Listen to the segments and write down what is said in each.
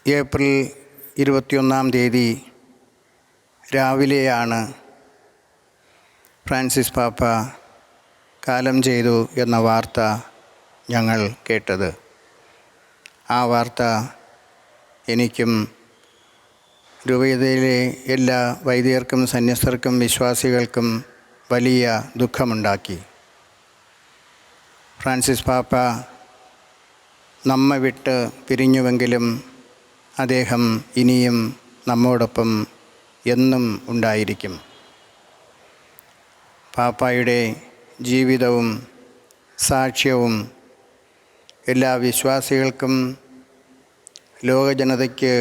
April 21 രാവിലെയാണ് Francis പാപ്പ കാലം ചെയ്തു എന്ന വാർത്ത ഞങ്ങൾ കേട്ടത്. ആ വാർത്ത എനിക്കും രൂപതയിലെ എല്ലാ വൈദികർക്കും സന്യസ്തർക്കും വിശ്വാസികൾക്കും വലിയ ദുഃഖമുണ്ടാക്കി. ഫ്രാൻസിസ് പാപ്പ നമ്മെ വിട്ട് പിരിഞ്ഞുവെങ്കിലും അദ്ദേഹം ഇനിയും നമ്മോടൊപ്പം എന്നും ഉണ്ടായിരിക്കും. പാപ്പായുടെ ജീവിതവും സാക്ഷ്യവും എല്ലാ വിശ്വാസികൾക്കും ലോകജനതയ്ക്ക്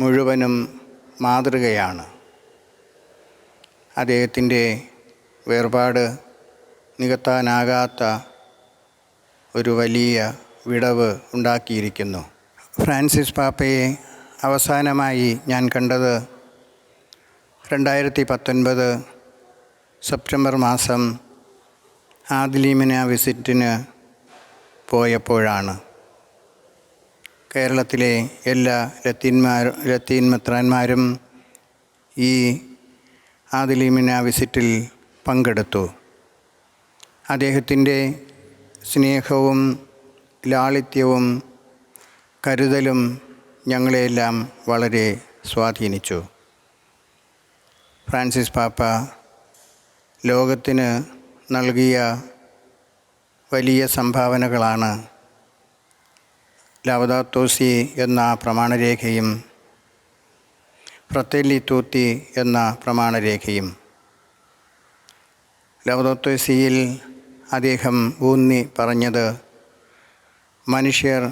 മുഴുവനും മാതൃകയാണ്. അദ്ദേഹത്തിൻ്റെ വേർപാട് നികത്താനാകാത്ത ഒരു വലിയ വിടവ് ഉണ്ടാക്കിയിരിക്കുന്നു. ഫ്രാൻസിസ് പാപ്പയെ അവസാനമായി ഞാൻ കണ്ടത് 2019 സെപ്റ്റംബർ മാസം ആദിലീമിന വിസിറ്റിന് പോയപ്പോഴാണ്. കേരളത്തിലെ എല്ലാ ലത്തീൻ മെത്രാന്മാരും ഈ ആദിലീമിന വിസിറ്റിൽ പങ്കെടുത്തു. അദ്ദേഹത്തിൻ്റെ സ്നേഹവും ലാളിത്യവും കരുതലും ഞങ്ങളെയെല്ലാം വളരെ സ്വാധീനിച്ചു. ഫ്രാൻസിസ് പാപ്പ ലോകത്തിന് നൽകിയ വലിയ സംഭാവനകളാണ് ലൗദാത്തോ സി എന്ന പ്രമാണരേഖയും ഫ്രatelli tutti എന്ന പ്രമാണരേഖയും. ലൗദാത്തോ സിയിൽ അദ്ദേഹം ഊന്നി പറഞ്ഞത് മനുഷ്യർ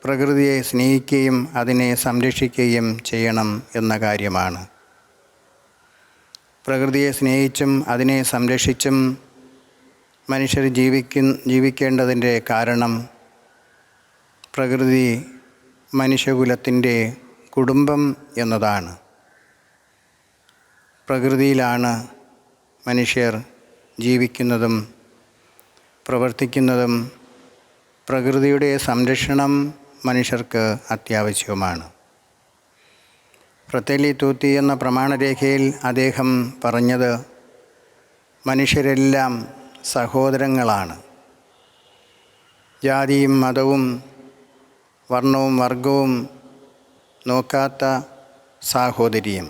പ്രകൃതിയെ സ്നേഹിക്കുകയും അതിനെ സംരക്ഷിക്കുകയും ചെയ്യണം എന്ന കാര്യമാണ്. പ്രകൃതിയെ സ്നേഹിച്ചും അതിനെ സംരക്ഷിച്ചും മനുഷ്യർ ജീവിക്കേണ്ടതിൻ്റെ കാരണം പ്രകൃതി മനുഷ്യകുലത്തിൻ്റെ കുടുംബം എന്നതാണ്. പ്രകൃതിയിലാണ് മനുഷ്യർ ജീവിക്കുന്നതും പ്രവർത്തിക്കുന്നതും. പ്രകൃതിയുടെ സംരക്ഷണം മനുഷ്യർക്ക് അത്യാവശ്യവുമാണ്. ഫ്രatelli tutti എന്ന പ്രമാണരേഖയിൽ അദ്ദേഹം പറഞ്ഞത് മനുഷ്യരെല്ലാം സഹോദരങ്ങളാണ്. ജാതിയും മതവും വർണ്ണവും വർഗവും നോക്കാത്ത സാഹോദര്യം.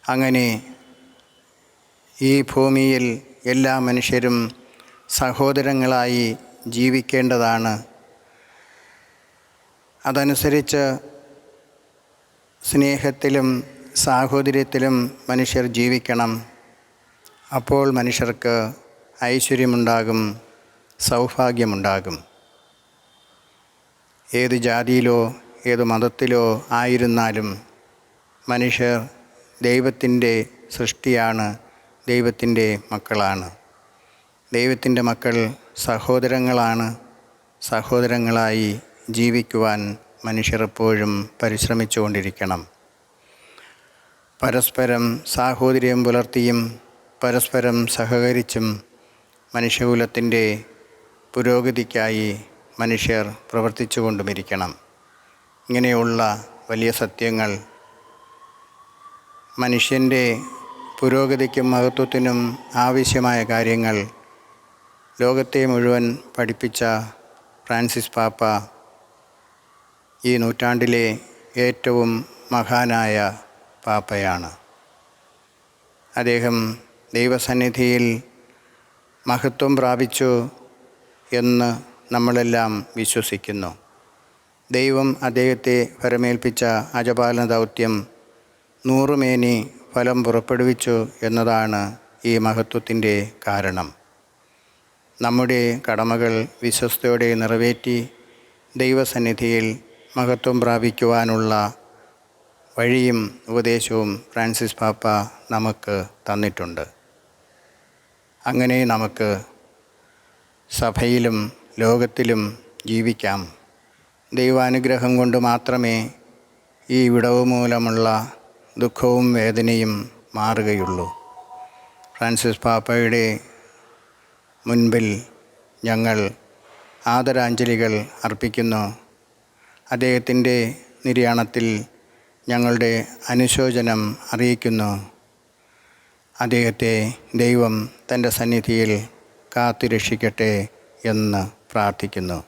അങ്ങനെ ഈ ഭൂമിയിൽ എല്ലാ മനുഷ്യരും സഹോദരങ്ങളായി ജീവിക്കേണ്ടതാണ്. അതനുസരിച്ച് സ്നേഹത്തിലും സാഹോദര്യത്തിലും മനുഷ്യർ ജീവിക്കണം. അപ്പോൾ മനുഷ്യർക്ക് ഐശ്വര്യമുണ്ടാകും, സൗഭാഗ്യമുണ്ടാകും. ഏത് ജാതിയിലോ ഏത് മതത്തിലോ ആയിരുന്നാലും മനുഷ്യർ ദൈവത്തിൻ്റെ സൃഷ്ടിയാണ്, ദൈവത്തിൻ്റെ മക്കളാണ്. ദൈവത്തിൻ്റെ മക്കൾ സഹോദരങ്ങളാണ്. സഹോദരങ്ങളായി ജീവിക്കുവാൻ മനുഷ്യർ എപ്പോഴും പരിശ്രമിച്ചുകൊണ്ടിരിക്കണം. പരസ്പരം സാഹോദര്യം പുലർത്തിയും പരസ്പരം സഹകരിച്ചും മനുഷ്യകുലത്തിൻ്റെ പുരോഗതിക്കായി മനുഷ്യർ പ്രവർത്തിച്ചുകൊണ്ടുമിരിക്കണം. ഇങ്ങനെയുള്ള വലിയ സത്യങ്ങൾ, മനുഷ്യൻ്റെ പുരോഗതിക്കും മഹത്വത്തിനും ആവശ്യമായ കാര്യങ്ങൾ ലോകത്തെ മുഴുവൻ പഠിപ്പിച്ച ഫ്രാൻസിസ് പാപ്പ ഈ നൂറ്റാണ്ടിലെ ഏറ്റവും മഹാനായ പാപ്പയാണ്. അദ്ദേഹം ദൈവസന്നിധിയിൽ മഹത്വം പ്രാപിച്ചു എന്ന് നമ്മളെല്ലാം വിശ്വസിക്കുന്നു. ദൈവം അദ്ദേഹത്തെ ഫലമേൽപ്പിച്ച അജപാലന ദൗത്യം 100 മേനി ഫലം പുറപ്പെടുവിച്ചു എന്നതാണ് ഈ മഹത്വത്തിൻ്റെ കാരണം. നമ്മുടെ കടമകൾ വിശ്വസ്തയോടെ നിറവേറ്റി ദൈവസന്നിധിയിൽ മഹത്വം പ്രാപിക്കുവാനുള്ള വഴിയും ഉപദേശവും ഫ്രാൻസിസ് പാപ്പ നമുക്ക് തന്നിട്ടുണ്ട്. അങ്ങനെ നമുക്ക് സഭയിലും ലോകത്തിലും ജീവിക്കാം. ദൈവാനുഗ്രഹം കൊണ്ട് മാത്രമേ ഈ വിടവ് മൂലമുള്ള ദുഃഖവും വേദനയും മാറുകയുള്ളൂ. ഫ്രാൻസിസ് പാപ്പയുടെ മുൻപിൽ ഞങ്ങൾ ആദരാഞ്ജലികൾ അർപ്പിക്കുന്നു. അദ്ദേഹത്തിൻ്റെ നിര്യാണത്തിൽ ഞങ്ങളുടെ അനുശോചനം അറിയിക്കുന്നു. അദ്ദേഹത്തെ ദൈവം തൻ്റെ സന്നിധിയിൽ കാത്തുരക്ഷിക്കട്ടെ എന്ന് പ്രാർത്ഥിക്കുന്നു.